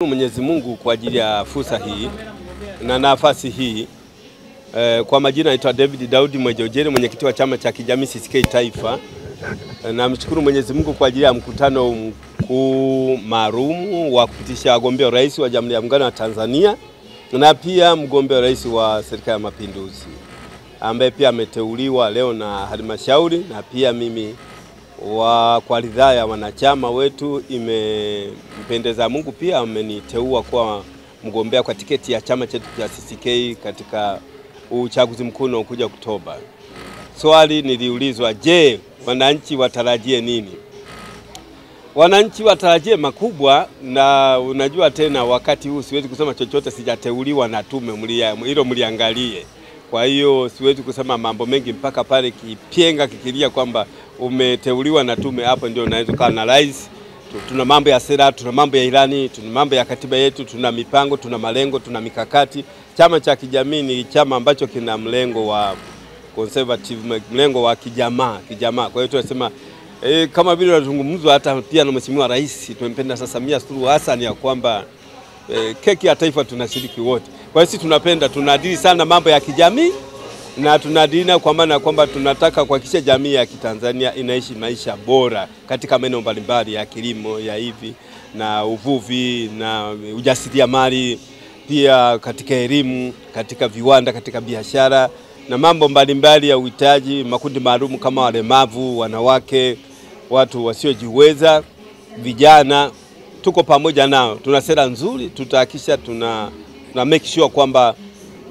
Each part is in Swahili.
Mwenyezi Mungu kwa ajili ya fursa hii na nafasi hii. Kwa majina naitwa David Daudi Mwejojere, mwenyekiti wa chama cha kijamii CCK Taifa. Namshukuru Mwenyezi Mungu kwa ajili ya mkutano mkuu maalum wa kupitisha wagombea rais wa Jamhuri ya Muungano wa Tanzania na pia mgombea rais wa Serikali ya Mapinduzi ambaye pia ameteuliwa leo na halmashauri, na pia mimi kwa ridhaa ya wanachama wetu imempendeza Mungu pia ameniteua kwa mgombea kwa tiketi ya chama chetu cha CCK katika uchaguzi mkuu unaokuja Oktoba. Swali niliulizwa, je, wananchi watarajie nini? Wananchi watarajie makubwa, na unajua tena wakati huu siwezi kusema chochote, sijateuliwa na tume, hilo mliangalie. Kwa hiyo siwezi kusema mambo mengi mpaka pale kipenga kikilia kwamba umeteuliwa na tume, hapo ndio unaweza kuwa na rais. Tuna mambo ya sera, tuna mambo ya ilani, tuna mambo ya katiba yetu, tuna mipango, tuna malengo, tuna mikakati. Chama cha kijamii ni chama ambacho kina mlengo wa conservative, mlengo wa kijamaa. Kwa hiyo tunasema kama vile tunazungumzwa hata pia na Mheshimiwa Rais tumempenda sasa Samia Suluhu Hassan ya kwamba keki ya taifa tunashiriki wote. Kwa hiyo sisi tunapenda, tunadili sana mambo ya kijamii na tunadili kwa maana kwamba tunataka kuhakikisha jamii ya Kitanzania inaishi maisha bora katika maeneo mbalimbali ya kilimo, ya hivi na uvuvi na ujasiriamali, pia katika elimu, katika viwanda, katika biashara na mambo mbalimbali ya uhitaji, makundi maalum kama walemavu, wanawake, watu wasiojiweza, vijana. Tuko pamoja nao. Tuna sera nzuri, tutahakikisha tuna make sure kwamba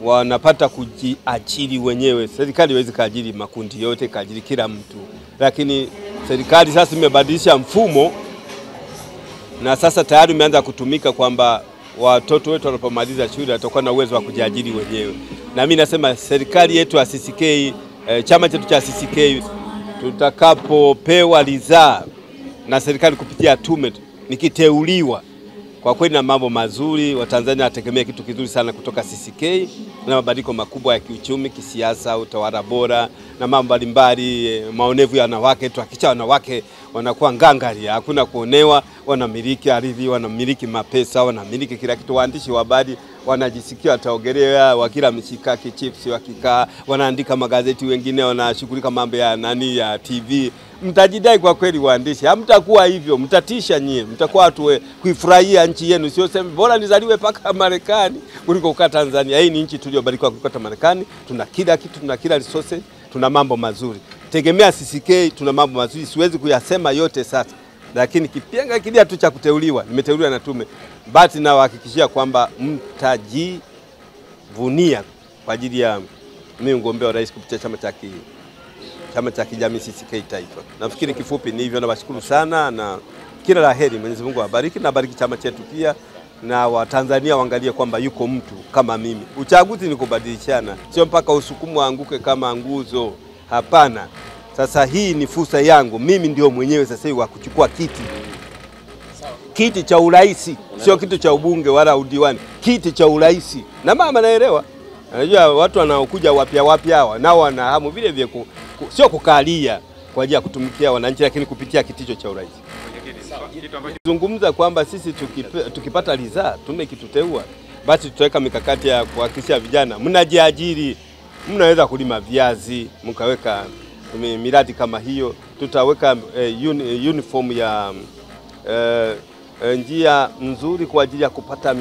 wanapata kujiajiri wenyewe. Serikali haiwezi kaajiri makundi yote, kaajiri kila mtu. Lakini serikali sasa imebadilisha mfumo na sasa tayari imeanza kutumika kwamba watoto wetu wanapomaliza shule watakuwa na uwezo wa kujiajiri wenyewe. Na mimi nasema serikali yetu ya CCK, chama chetu cha CCK, tutakapopewa ridhaa na serikali kupitia tume nikiteuliwa, kwa kweli na mambo mazuri, Watanzania wategemea kitu kizuri sana kutoka CCK na mabadiliko makubwa ya kiuchumi, kisiasa, utawala bora na mambo mbalimbali, maonevu ya wanawake. Tuhakikisha wanawake wanakuwa ngangari, hakuna kuonewa, wanamiliki ardhi, wanamiliki mapesa, wanamiliki kila kitu. Waandishi wa habari wanajisikia wataogelea, wakila mishikaki chips wakikaa, wanaandika magazeti, wengine wanashughulika mambo ya TV. Mtajidai kwa kweli waandishi, hamtakuwa hivyo, mtatisha nyie, mtakuwa watu kuifurahia nchi yenu, sio sema bora nizaliwe paka Marekani kuliko kukaa Tanzania. Hii ni nchi tuliyobarikiwa kutoka Marekani, tuna kila kitu, tuna kila resources, tuna mambo mazuri. Tegemea CCK, tuna mambo mazuri, siwezi kuyasema yote sasa. Lakini kipenga kilia tu cha kuteuliwa, nimeteuliwa na tume. Basi na wahakikishia kwamba mtajivunia kwa ajili ya mimi mgombea rais kupitia chama cha kijamii CCK Taifa. Nafikiri kifupi ni hivyo, na washukuru sana na kila laheri. Mwenyezi Mungu awabariki na bariki chama chetu pia, na Watanzania waangalie kwamba yuko mtu kama mimi. Uchaguzi ni kubadilishana, sio mpaka usukumu anguke kama nguzo. Hapana. Sasa hii ni fursa yangu. Mimi ndio mwenyewe sasa hivi wa kuchukua kiti cha urais, sio kitu cha ubunge wala udiwani, kiti cha urais. Na mama naelewa. Unajua watu wanaokuja wapya hawa nao wana hamu vile vile sio kukalia kwa ajili ya kutumikia wananchi, lakini kupitia kiticho cha urais. Zungumza kwamba sisi tukipata ridhaa tumekituteua, basi tutaweka mikakati ya kuhakikisha vijana mnajiajiri, mnaweza kulima viazi, mkaweka miradi kama hiyo. Tutaweka uniform ya njia nzuri kwa ajili ya kupata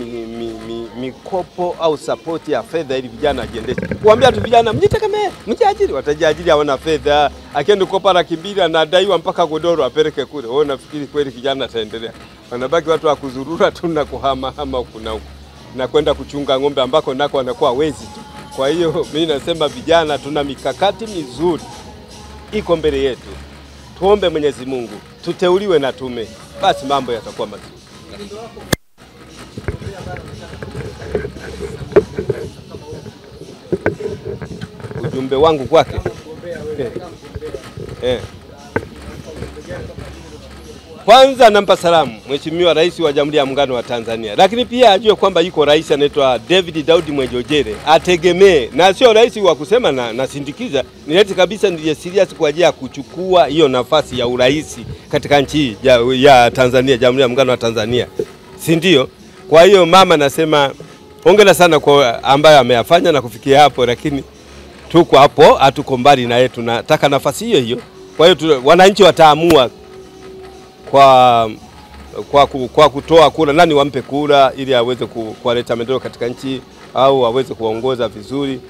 mikopo au support ya fedha ili vijana wajiendeshe. Kuambia tu vijana mjitegemee, mjiajiri, watajiajiri, hawana fedha. Akienda kukopa $200 anadaiwa mpaka godoro apeleke kule. Wewe unafikiri kweli kijana ataendelea? Wanabaki watu wa kuzurura tu na kuhama huku na huku, na kwenda kuchunga ng'ombe ambako nako wanakuwa wezi tu. Kwa hiyo mimi nasema vijana, tuna mikakati mizuri iko mbele yetu. Tuombe Mwenyezi Mungu tuteuliwe na tume, basi mambo yatakuwa mazuri. Ujumbe wangu kwake, kwanza nampa salamu Mheshimiwa Rais wa Jamhuri ya Muungano wa Tanzania, lakini pia ajue kwamba yuko rais anaitwa David Daudi Mwejojere, ategemee, na sio rais wa kusema na sindikiza, ni rais kabisa ndiye serious kwa ajili ya kuchukua hiyo nafasi ya urais katika nchi ya Tanzania, Jamhuri ya Muungano wa Tanzania. Si ndio? Kwa hiyo mama, nasema hongera sana kwa ambayo ameyafanya na kufikia hapo, lakini tuko hapo, hatuko mbali na yetu, tunataka nafasi hiyo hiyo. Kwa hiyo wananchi wataamua kwa kutoa kura nani wampe kura ili aweze kuleta maendeleo katika nchi au aweze kuongoza vizuri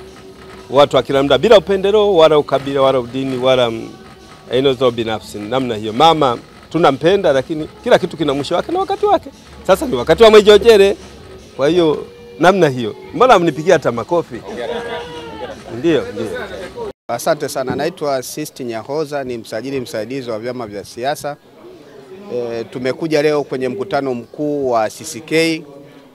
watu wa kila muda bila upendeleo wala ukabila wala udini wala aina za binafsi. Namna hiyo mama tunampenda, lakini kila kitu kina mwisho wake na wakati wake. Sasa ni wakati wa Mwejojere. Kwa hiyo namna hiyo. Mbona mnipigia hata makofi? Ndio. Asante sana. Naitwa Sisti Nyahoza, ni msajili msaidizi wa vyama vya siasa. Tumekuja leo kwenye mkutano mkuu wa CCK.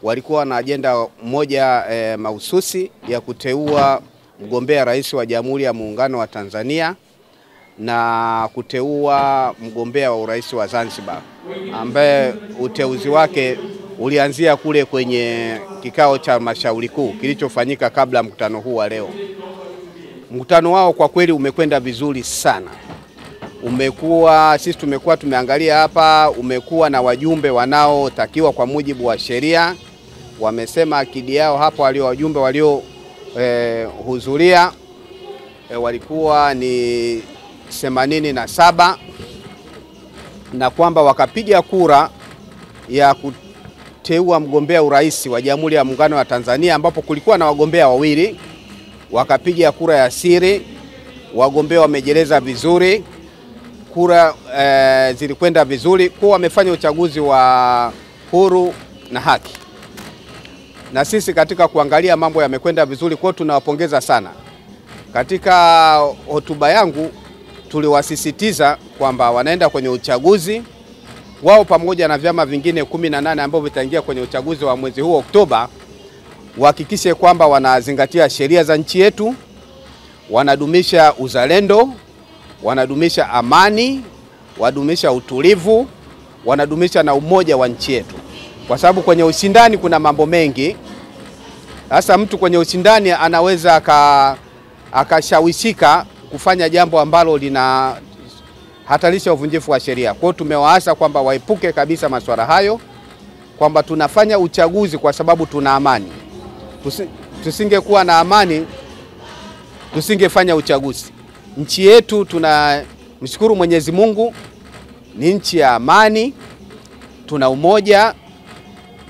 Walikuwa na ajenda moja mahususi ya kuteua mgombea rais wa Jamhuri ya Muungano wa Tanzania na kuteua mgombea wa urais wa Zanzibar, ambaye uteuzi wake ulianzia kule kwenye kikao cha halmashauri kuu kilichofanyika kabla mkutano huu wa leo. Mkutano wao kwa kweli umekwenda vizuri sana. Sisi tumekuwa tumeangalia hapa, umekuwa na wajumbe wanaotakiwa kwa mujibu wa sheria. Wamesema akidi yao hapo wajumbe walio hudhuria walikuwa ni 87 na kwamba wakapiga kura ya kuteua mgombea urais wa Jamhuri ya Muungano wa Tanzania, ambapo kulikuwa na wagombea wawili. Wakapiga kura ya siri, wagombea wamejeleza vizuri, kura zilikwenda vizuri, kwa wamefanya uchaguzi wa huru na haki. Na sisi katika kuangalia mambo yamekwenda vizuri, kwa tunawapongeza sana. Katika hotuba yangu tuliwasisitiza kwamba wanaenda kwenye uchaguzi wao pamoja na vyama vingine 18 ambao vitaingia kwenye uchaguzi wa mwezi huu Oktoba, wahakikishe kwamba wanazingatia sheria za nchi yetu, wanadumisha uzalendo, wanadumisha amani, wadumisha utulivu, wanadumisha na umoja wa nchi yetu. Kwa sababu kwenye ushindani kuna mambo mengi. Sasa mtu kwenye ushindani anaweza akashawishika kufanya jambo ambalo lina hatarisha uvunjifu wa sheria. Kwa hiyo tumewaasa kwamba waepuke kabisa masuala hayo, kwamba tunafanya uchaguzi kwa sababu tuna amani. Tusingekuwa na amani tusingefanya uchaguzi. Nchi yetu tunamshukuru Mwenyezi Mungu, ni nchi ya amani, tuna umoja,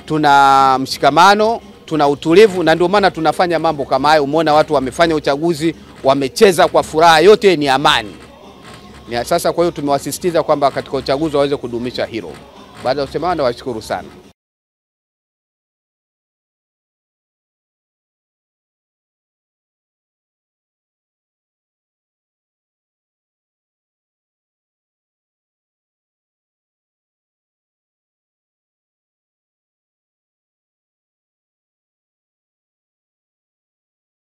tuna mshikamano, tuna utulivu, na ndio maana tunafanya mambo kama hayo. Umeona watu wamefanya uchaguzi, wamecheza kwa furaha, yote ni amani. Sasa kwa hiyo tumewasisitiza kwamba katika uchaguzi waweze kudumisha hilo. Baada ya kusema, nawashukuru sana.